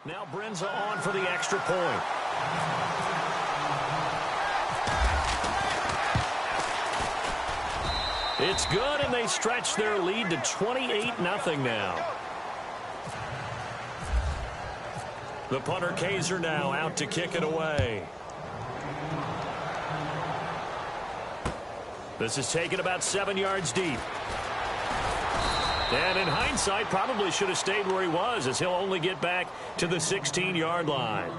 Now Brenza on for the extra point. It's good, and they stretch their lead to 28-0 now. The punter Kaiser now out to kick it away. This is taken about 7 yards deep. And in hindsight, probably should have stayed where he was, as he'll only get back to the 16-yard line.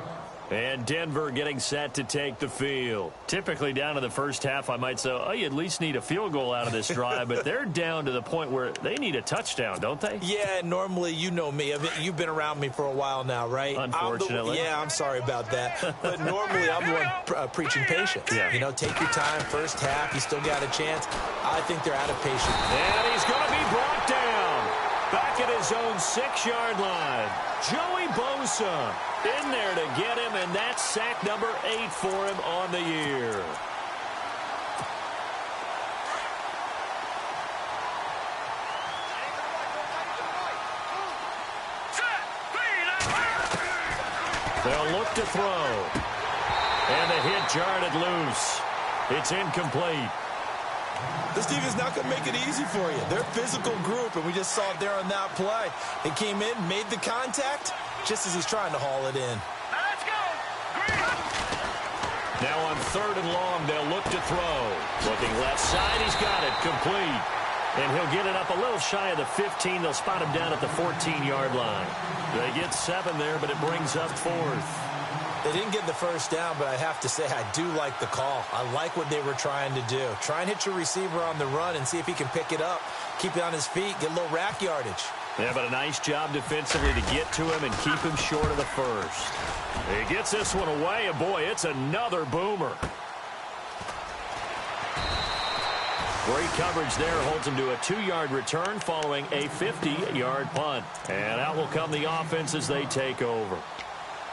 And Denver getting set to take the field. Typically down to the first half, I might say, oh, you at least need a field goal out of this drive. But they're down to the point where they need a touchdown, don't they? Yeah, normally, you know me. You've been around me for a while now, right? Unfortunately. I'm sorry about that. But normally, I'm the one preaching patience. Yeah. You know, take your time. First half, you still got a chance. I think they're out of patience. And he's going to be brought down. Back at his own 6-yard line. Joey Bosa in there to get him, and that's sack number 8 for him on the year. They'll look to throw. And the hit jarred it loose. It's incomplete. This defense is not going to make it easy for you. They're a physical group, and we just saw it there on that play. They came in, made the contact, just as he's trying to haul it in. Let's go! Now on 3rd and long, they'll look to throw. Looking left side, he's got it, complete. And he'll get it up a little shy of the 15. They'll spot him down at the 14-yard line. They get 7 there, but it brings up 4th. They didn't get the first down, but I have to say I do like the call. I like what they were trying to do. Try and hit your receiver on the run and see if he can pick it up. Keep it on his feet, get a little rack yardage. Yeah, but a nice job defensively to get to him and keep him short of the first. He gets this one away, and boy, it's another boomer. Great coverage there, holds him to a 2-yard return following a 50-yard punt. And out will come the offense as they take over.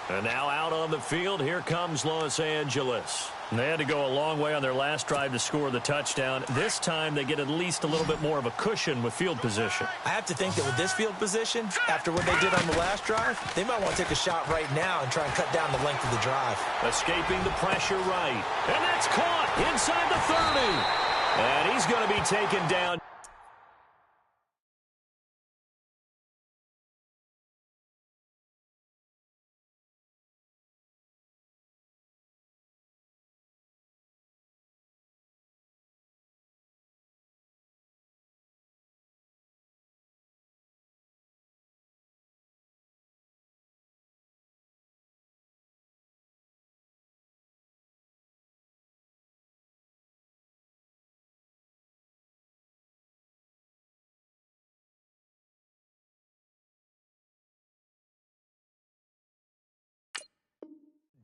And now out on the field, here comes Los Angeles. And they had to go a long way on their last drive to score the touchdown. This time, they get at least a little bit more of a cushion with field position. I have to think that with this field position, after what they did on the last drive, they might want to take a shot right now and try and cut down the length of the drive. Escaping the pressure right. And that's caught inside the 30. And he's going to be taken down.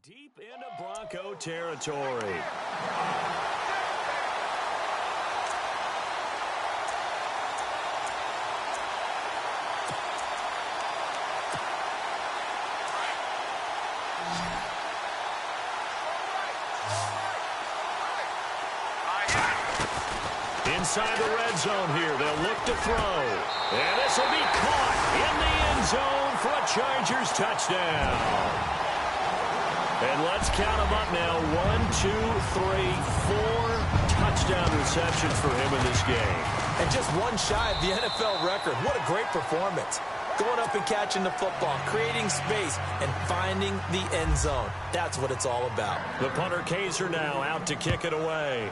Deep into Bronco territory. Inside the red zone here, they'll look to throw. And this will be caught in the end zone for a Chargers touchdown. And let's count them up now. 1, 2, 3, 4 touchdown receptions for him in this game. And just one shy of the NFL record. What a great performance. Going up and catching the football, creating space, and finding the end zone. That's what it's all about. The punter Kaiser now out to kick it away.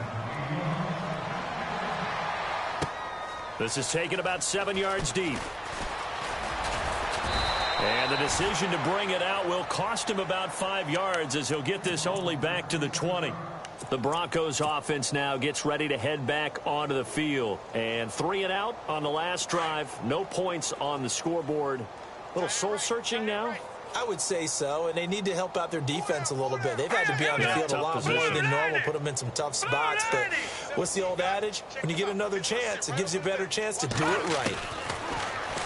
This is taken about 7 yards deep. And the decision to bring it out will cost him about 5 yards as he'll get this only back to the 20. The Broncos offense now gets ready to head back onto the field. And 3 and out on the last drive. No points on the scoreboard. A little soul-searching now. I would say so, and they need to help out their defense a little bit. They've had to be on the field a lot more than normal, put them in some tough spots. But what's the old adage? When you get another chance, it gives you a better chance to do it right.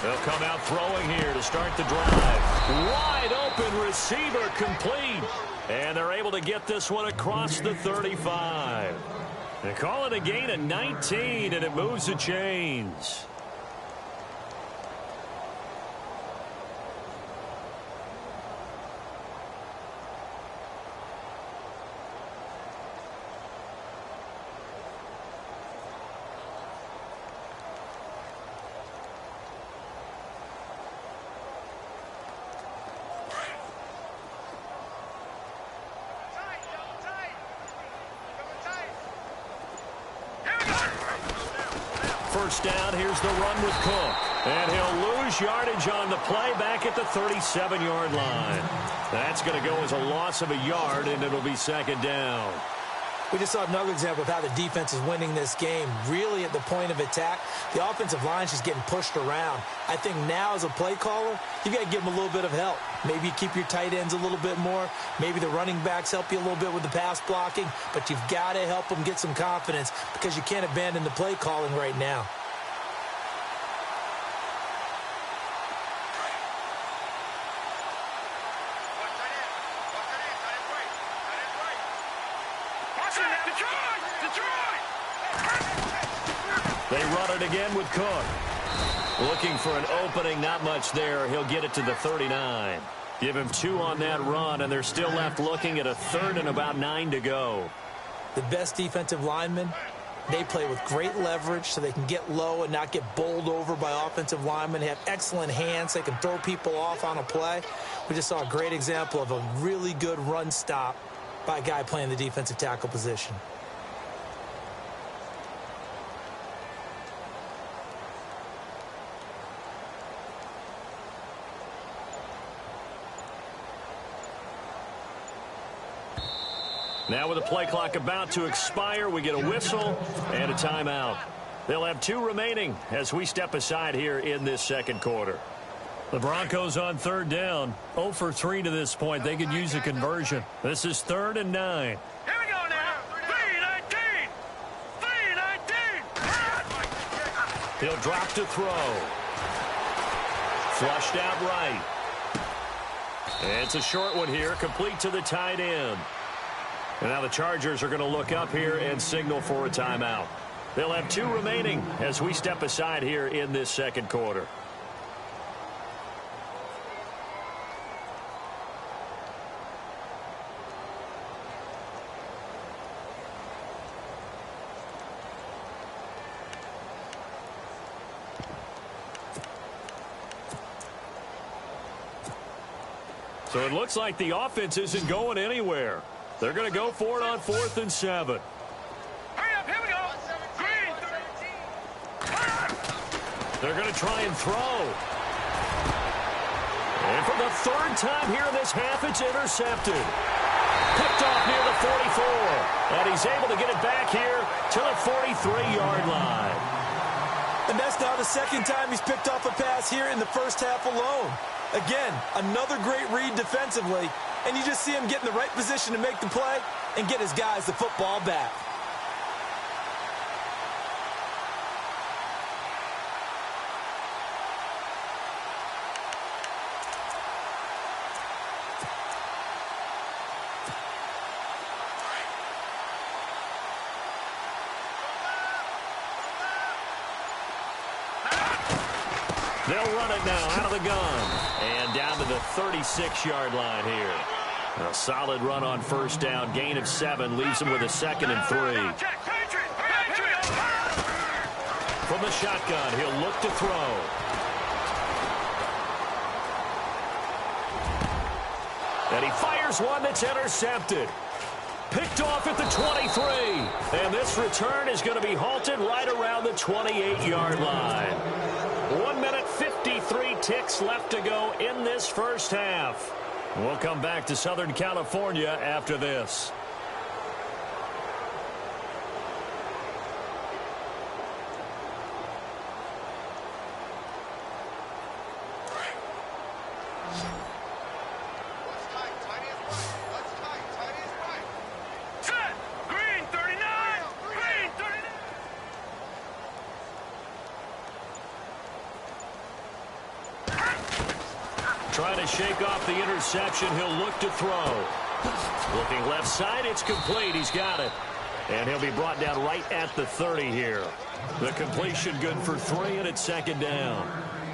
They'll come out throwing here to start the drive. Wide open receiver complete. And they're able to get this one across the 35. They call it a gain of 19, and it moves the chains. first down. Here's the run with Cook. And he'll lose yardage on the play back at the 37-yard line. That's going to go as a loss of a yard, and it'll be second down. We just saw another example of how the defense is winning this game. Really at the point of attack, the offensive line's just getting pushed around. I think now as a play caller, you got to give them a little bit of help. Maybe you keep your tight ends a little bit more. Maybe the running backs help you a little bit with the pass blocking. But you've got to help them get some confidence because you can't abandon the play calling right now. They run it again with Cook. Looking for an opening, not much there. He'll get it to the 39. Give him 2 on that run, and they're still left looking at a 3rd and about 9 to go. The best defensive linemen, they play with great leverage so they can get low and not get bowled over by offensive linemen. They have excellent hands. They can throw people off on a play. We just saw a great example of a really good run stop by a guy playing the defensive tackle position. Now with the play clock about to expire, we get a whistle and a timeout. They'll have 2 remaining as we step aside here in this second quarter. The Broncos on 3rd down. 0 for 3 to this point. They could use a conversion. This is 3rd and 9. Here we go now. 3-19. 3-19. He'll drop to throw. Flushed out right. It's a short one here, complete to the tight end. And now the Chargers are going to look up here and signal for a timeout. They'll have 2 remaining as we step aside here in this second quarter. So it looks like the offense isn't going anywhere. They're going to go for it on 4th and 7. Hurry up, here we go. Green. They're going to try and throw. And for the 3rd time here in this half, it's intercepted. Picked off near the 44. And he's able to get it back here to the 43-yard line. And that's now the 2nd time he's picked off a pass here in the first half alone. Again, another great read defensively. And you just see him get in the right position to make the play and get his guys the football back. They'll run it now out of the gun. And down to the 36-yard line here. A solid run on 1st down. Gain of 7 leaves him with a 2nd and 3. From the shotgun, he'll look to throw. And he fires one that's intercepted. Picked off at the 23. And this return is going to be halted right around the 28-yard line. 1 minute, 53 ticks left to go in this first half. We'll come back to Southern California after this. Trying to shake off the interception. He'll look to throw. Looking left side. It's complete. He's got it. And he'll be brought down right at the 30 here. The completion good for 3, and it's 2nd down.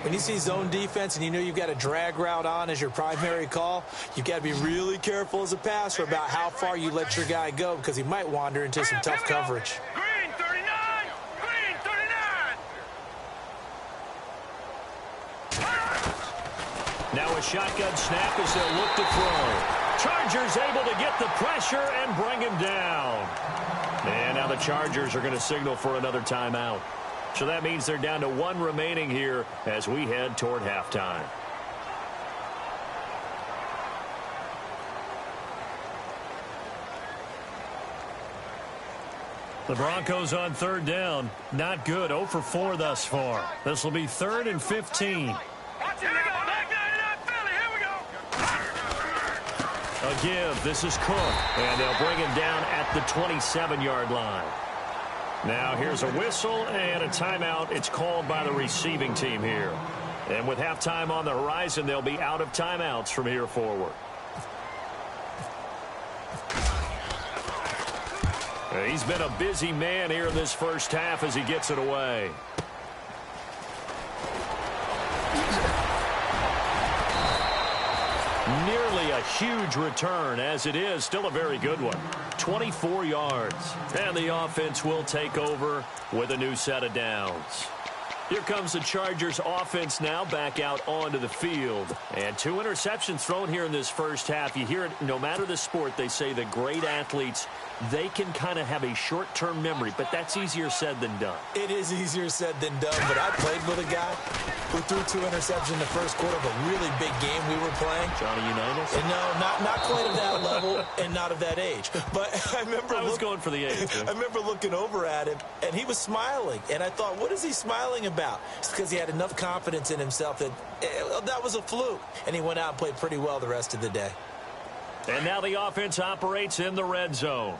When you see zone defense and you know you've got a drag route on as your primary call, you've got to be really careful as a passer about how far you let your guy go because he might wander into some tough coverage. Green 39. Green 39. Now a shotgun snap as they'll look to throw. Chargers able to get the pressure and bring him down. And now the Chargers are going to signal for another timeout. So that means they're down to 1 remaining here as we head toward halftime. The Broncos on 3rd down. Not good. 0 for 4 thus far. This will be 3rd and 15. A give. This is Cook. And they'll bring him down at the 27-yard line. Now here's a whistle and a timeout. It's called by the receiving team here. And with halftime on the horizon, they'll be out of timeouts from here forward. He's been a busy man here in this first half as he gets it away. Nearly a huge return, as it is still a very good one. 24 yards. And the offense will take over with a new set of downs. Here comes the Chargers offense now back out onto the field. And 2 interceptions thrown here in this first half. You hear it, no matter the sport, they say the great athletes, they can kind of have a short-term memory, but that's easier said than done. It is easier said than done, but I played with a guy who threw 2 interceptions in the first quarter of a really big game we were playing. Johnny Unitas? And no, not quite of that level and not of that age. But I remember I was going for the age. I remember looking over at him, and he was smiling. And I thought, what is he smiling about? It's because he had enough confidence in himself that that was a fluke. And he went out and played pretty well the rest of the day. And now the offense operates in the red zone.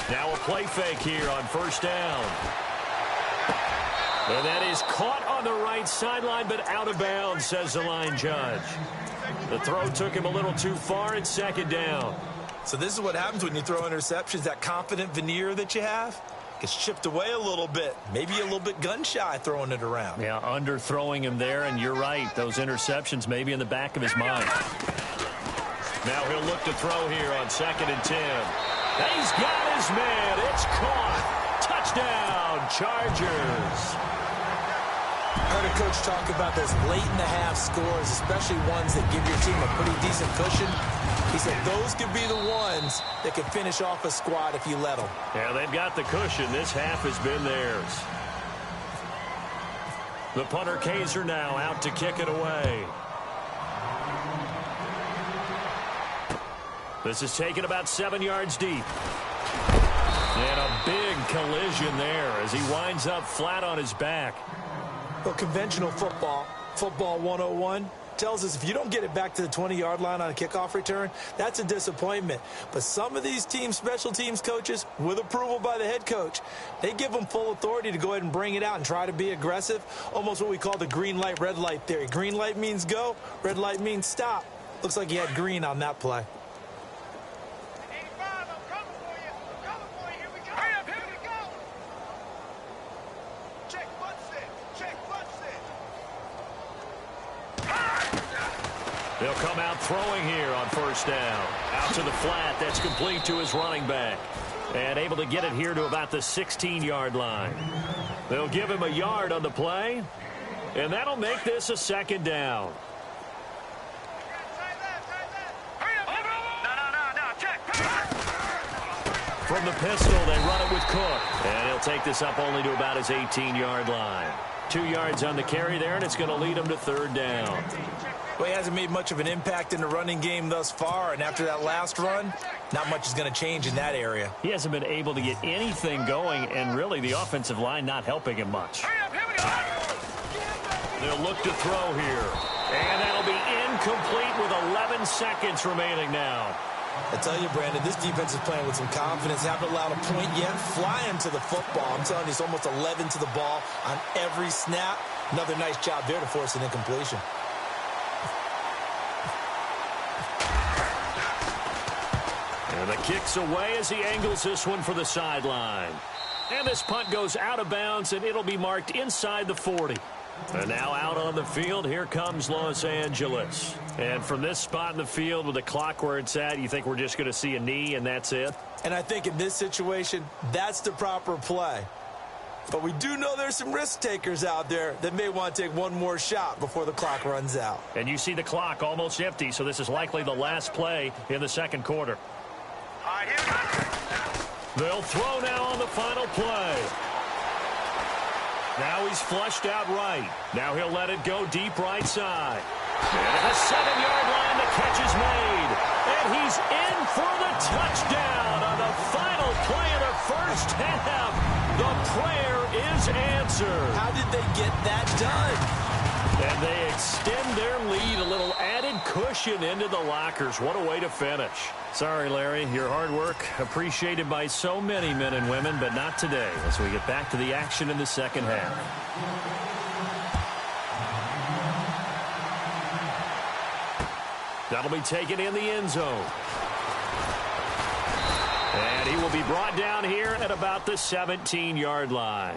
Now a play fake here on 1st down. And that is caught on the right sideline, but out of bounds, says the line judge. The throw took him a little too far. It's 2nd down. So this is what happens when you throw interceptions. That confident veneer that you have gets chipped away a little bit. Maybe a little bit gun-shy throwing it around. Yeah, underthrowing him there, and you're right. Those interceptions may be in the back of his mind. Now he'll look to throw here on 2nd and 10. He's got his man. It's caught. Touchdown, Chargers. I heard a coach talk about those late-in-the-half scores, especially ones that give your team a pretty decent cushion. He said those could be the ones that could finish off a squad if you let them. Yeah, they've got the cushion. This half has been theirs. The punter Kaiser now out to kick it away. This is taken about 7 yards deep. And a big collision there as he winds up flat on his back. Well, conventional football 101, tells us if you don't get it back to the 20-yard line on a kickoff return, that's a disappointment. But some of these teams, special teams coaches, with approval by the head coach, they give them full authority to go ahead and bring it out and try to be aggressive, almost what we call the green light, red light theory. Green light means go, red light means stop. Looks like he had green on that play. They'll come out throwing here on 1st down. Out to the flat. That's complete to his running back. And able to get it here to about the 16-yard line. They'll give him a yard on the play. And that'll make this a 2nd down. From the pistol, they run it with Cook. And he'll take this up only to about his 18-yard line. 2 yards on the carry there, and it's going to lead him to 3rd down. Well, he hasn't made much of an impact in the running game thus far, and after that last run, not much is going to change in that area. He hasn't been able to get anything going, and really the offensive line not helping him much. They'll look to throw here, and that'll be incomplete with 11 seconds remaining now. I tell you, Brandon, this defense is playing with some confidence. Haven't allowed a point yet. Flying to the football. I'm telling you, it's almost 11 to the ball on every snap. Another nice job there to force an incompletion. And the kick's away as he angles this one for the sideline. And this punt goes out of bounds, and it'll be marked inside the 40. And now out on the field, here comes Los Angeles. And from this spot in the field with the clock where it's at, you think we're just going to see a knee and that's it? And I think in this situation, that's the proper play. But we do know there's some risk takers out there that may want to take one more shot before the clock runs out. And you see the clock almost empty, so this is likely the last play in the second quarter. All right, here we go. They'll throw now on the final play. Now he's flushed out right. Now he'll let it go deep right side. And at the 7-yard line, the catch is made. And he's in for the touchdown on the final play of the first half. The prayer is answered. How did they get that done? And they extend their lead, a little added cushion into the lockers. What a way to finish. Sorry, Larry, your hard work appreciated by so many men and women, but not today as we get back to the action in the second half. That'll be taken in the end zone. And he will be brought down here at about the 17-yard line.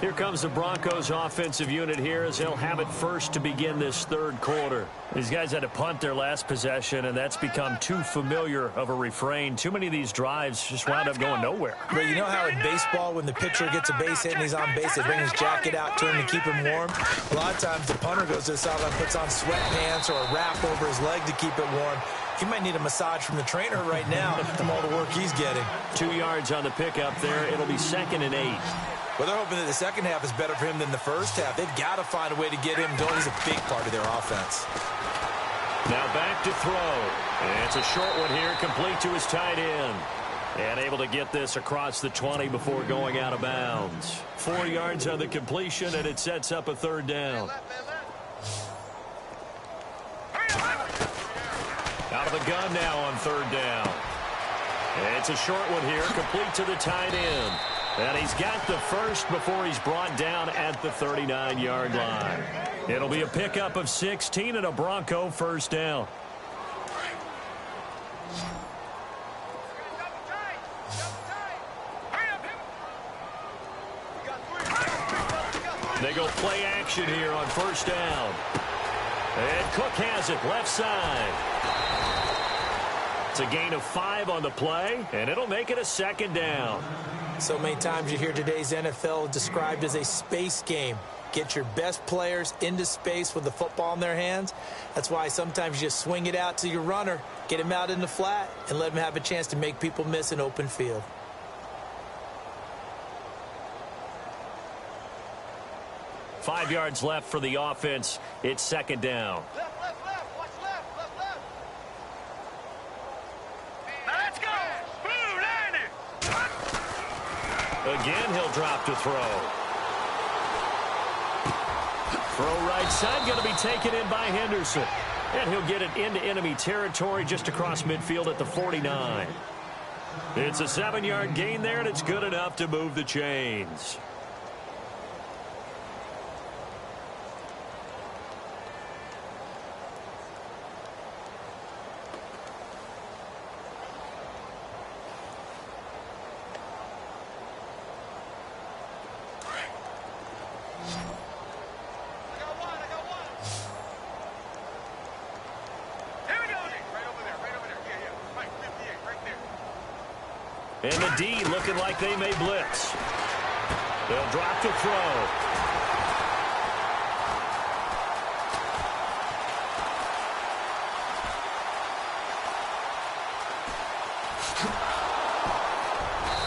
Here comes the Broncos offensive unit here as they'll have it first to begin this third quarter. These guys had to punt their last possession, and that's become too familiar of a refrain. Too many of these drives just wound up going nowhere. But you know how in baseball, when the pitcher gets a base hit and he's on base, they bring his jacket out to him to keep him warm? A lot of times the punter goes to the sideline, puts on sweatpants or a wrap over his leg to keep it warm. He might need a massage from the trainer right now from all the work he's getting. 2 yards on the pickup there. It'll be 2nd and 8. Well, they're hoping that the second half is better for him than the first half. They've got to find a way to get him going. He's a big part of their offense. Now back to throw. And it's a short one here, complete to his tight end. And able to get this across the 20 before going out of bounds. 4 yards on the completion, and it sets up a 3rd down. Out of the gun now on 3rd down. And it's a short one here, complete to the tight end. And he's got the first before he's brought down at the 39-yard line. It'll be a pickup of 16 and a Bronco first down. They go play action here on first down. And Cook has it left side. It's a gain of 5 on the play, and it'll make it a 2nd down. So many times you hear today's NFL described as a space game. Get your best players into space with the football in their hands. That's why sometimes you just swing it out to your runner, get him out in the flat, and let him have a chance to make people miss an open field. Five yards left for the offense. It's 2nd down. Left, left, left. Watch left, left, left. Now let's go. Blue, line it. Again, he'll drop to throw. Throw right side, going to be taken in by Henderson. And he'll get it into enemy territory just across midfield at the 49. It's a 7-yard gain there, and it's good enough to move the chains. And the D looking like they may blitz. They'll drop to throw.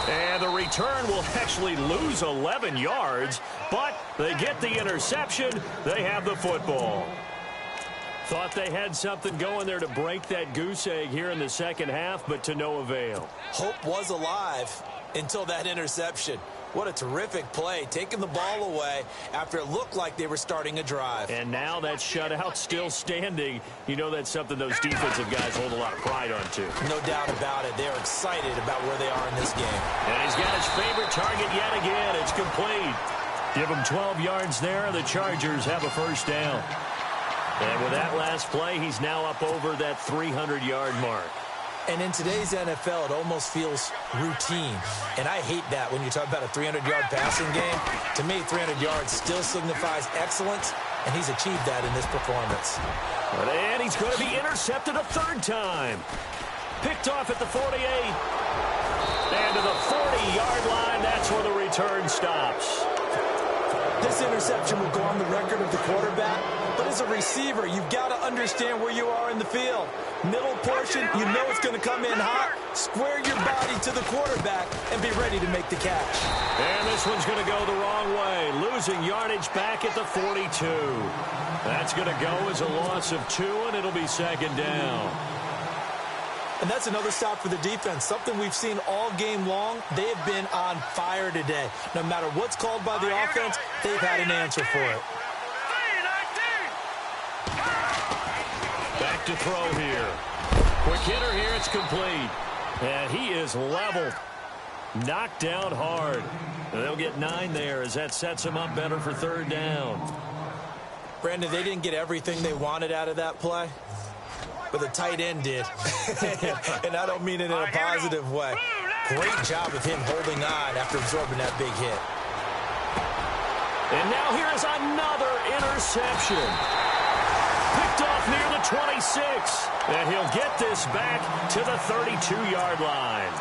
And the return will actually lose 11 yards, but they get the interception. They have the football. Thought they had something going there to break that goose egg here in the second half, but to no avail. Hope was alive until that interception. What a terrific play, taking the ball away after it looked like they were starting a drive. And now that shutout still standing. You know that's something those defensive guys hold a lot of pride on, too. No doubt about it. They're excited about where they are in this game. And he's got his favorite target yet again. It's complete. Give him 12 yards there. The Chargers have a first down. And with that last play, he's now up over that 300-yard mark. And in today's NFL, it almost feels routine. And I hate that when you talk about a 300-yard passing game. To me, 300 yards still signifies excellence, and he's achieved that in this performance. And he's going to be intercepted a third time. Picked off at the 48. And to the 40-yard line, that's where the return stops. This interception will go on the record of the quarterback, but as a receiver, you've got to understand where you are in the field. Middle portion, you know it's going to come in hot. Square your body to the quarterback and be ready to make the catch. And this one's going to go the wrong way, losing yardage back at the 42. That's going to go as a loss of 2, and it'll be second down. And that's another stop for the defense, something we've seen all game long. They have been on fire today. No matter what's called by the offense, they've had an answer for it. Back to throw here. Quick hitter here, it's complete. And he is leveled. Knocked down hard. And they'll get 9 there as that sets him up better for third down. Brandon, they didn't get everything they wanted out of that play, but the tight end did. And I don't mean it in a positive way. Great job with him holding on after absorbing that big hit. And now here is another interception. Picked off near the 26. And he'll get this back to the 32-yard line.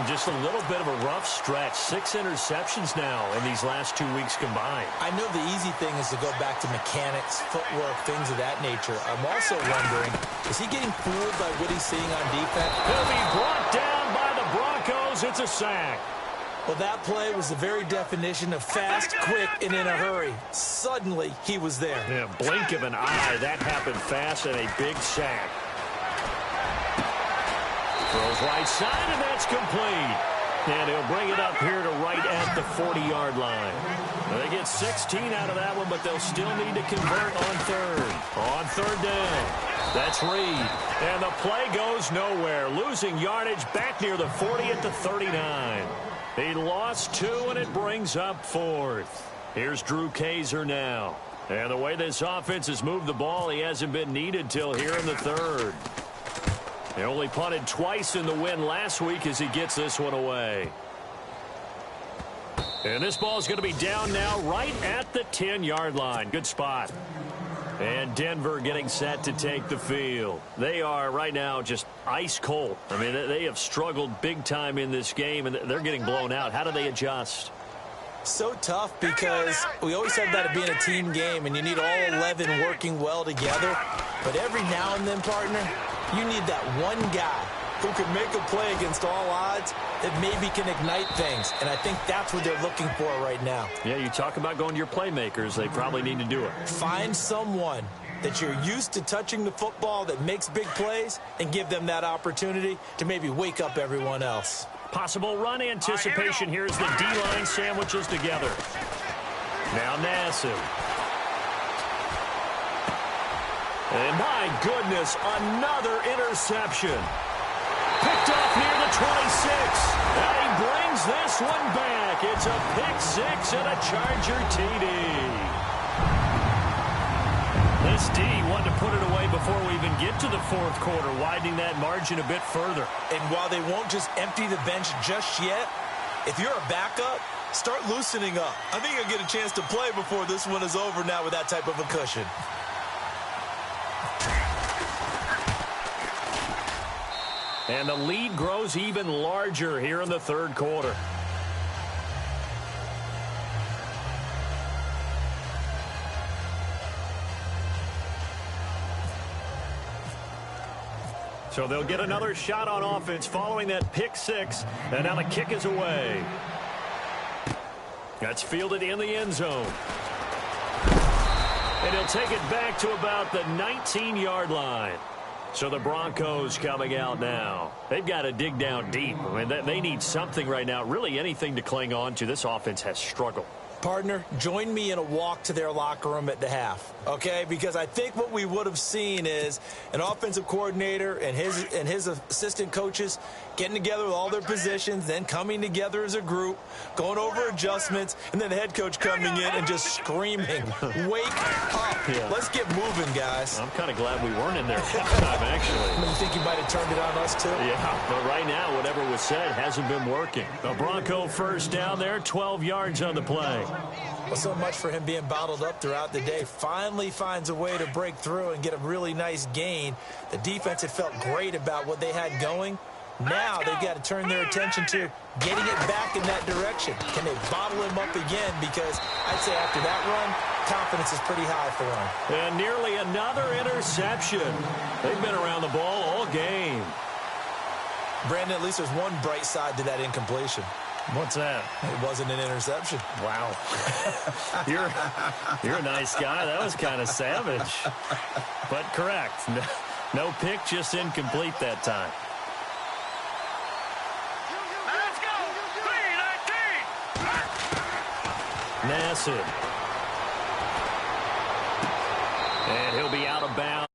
Just a little bit of a rough stretch. 6 interceptions now in these last 2 weeks combined. I know the easy thing is to go back to mechanics, footwork, things of that nature. I'm also wondering, is he getting fooled by what he's seeing on defense? He'll be brought down by the Broncos. It's a sack. Well, that play was the very definition of fast, quick, and in a hurry. Suddenly, he was there. Yeah, blink of an eye. That happened fast and a big sack. Throws right side, and that's complete. And he'll bring it up here to right at the 40-yard line. Now, they get 16 out of that one, but they'll still need to convert on third. On third down, that's Reed. And the play goes nowhere. Losing yardage back near the 40 at the 39. He lost 2, and it brings up 4th. Here's Drew Kaiser now. And the way this offense has moved the ball, he hasn't been needed till here in the 3rd. They only punted twice in the win last week as he gets this one away. And this ball is going to be down now right at the 10-yard line. Good spot. And Denver getting set to take the field. They are right now just ice cold. I mean, they have struggled big time in this game, and they're getting blown out. How do they adjust? So tough because we always have that being a team game, and you need all 11 working well together. But every now and then, partner, you need that one guy who can make a play against all odds that maybe can ignite things. And I think that's what they're looking for right now. Yeah, you talk about going to your playmakers. They probably need to do it. Find someone that you're used to touching the football that makes big plays and give them that opportunity to maybe wake up everyone else. Possible run anticipation. Here's the D-line sandwiches together. Now Nassib. And my goodness, another interception. Picked off near the 26. And he brings this one back. It's a pick 6 and a Charger TD. This D wanted to put it away before we even get to the 4th quarter, widening that margin a bit further. And while they won't just empty the bench just yet, if you're a backup, start loosening up. I think you'll get a chance to play before this one is over now with that type of a cushion. And the lead grows even larger here in the 3rd quarter. So they'll get another shot on offense following that pick 6. And now the kick is away. That's fielded in the end zone. And he'll take it back to about the 19-yard line. So the Broncos coming out now. They've got to dig down deep. I mean, they need something right now, really anything to cling on to. This offense has struggled. Partner, join me in a walk to their locker room at the half, okay? Because I think what we would have seen is an offensive coordinator and his assistant coaches getting together with all their positions, then coming together as a group, going over adjustments, and then the head coach coming in and just screaming, wake up. Yeah. Let's get moving, guys. I'm kind of glad we weren't in there halftime, actually. You think you might have turned it on us, too? Yeah, but right now, whatever was said hasn't been working. A Bronco first down there, 12 yards on the play. Well, so much for him being bottled up throughout the day. Finally finds a way to break through and get a really nice gain. The defense had felt great about what they had going, Now they've got to turn their attention to getting it back in that direction. Can they bottle him up again? Because I'd say after that run, confidence is pretty high for them. And nearly another interception. They've been around the ball all game. Brandon, at least there's one bright side to that incompletion. What's that? It wasn't an interception. Wow. You're a nice guy. That was kind of savage. But correct. No pick, just incomplete that time. Let's go. 3-19. Nassib. And he'll be out of bounds.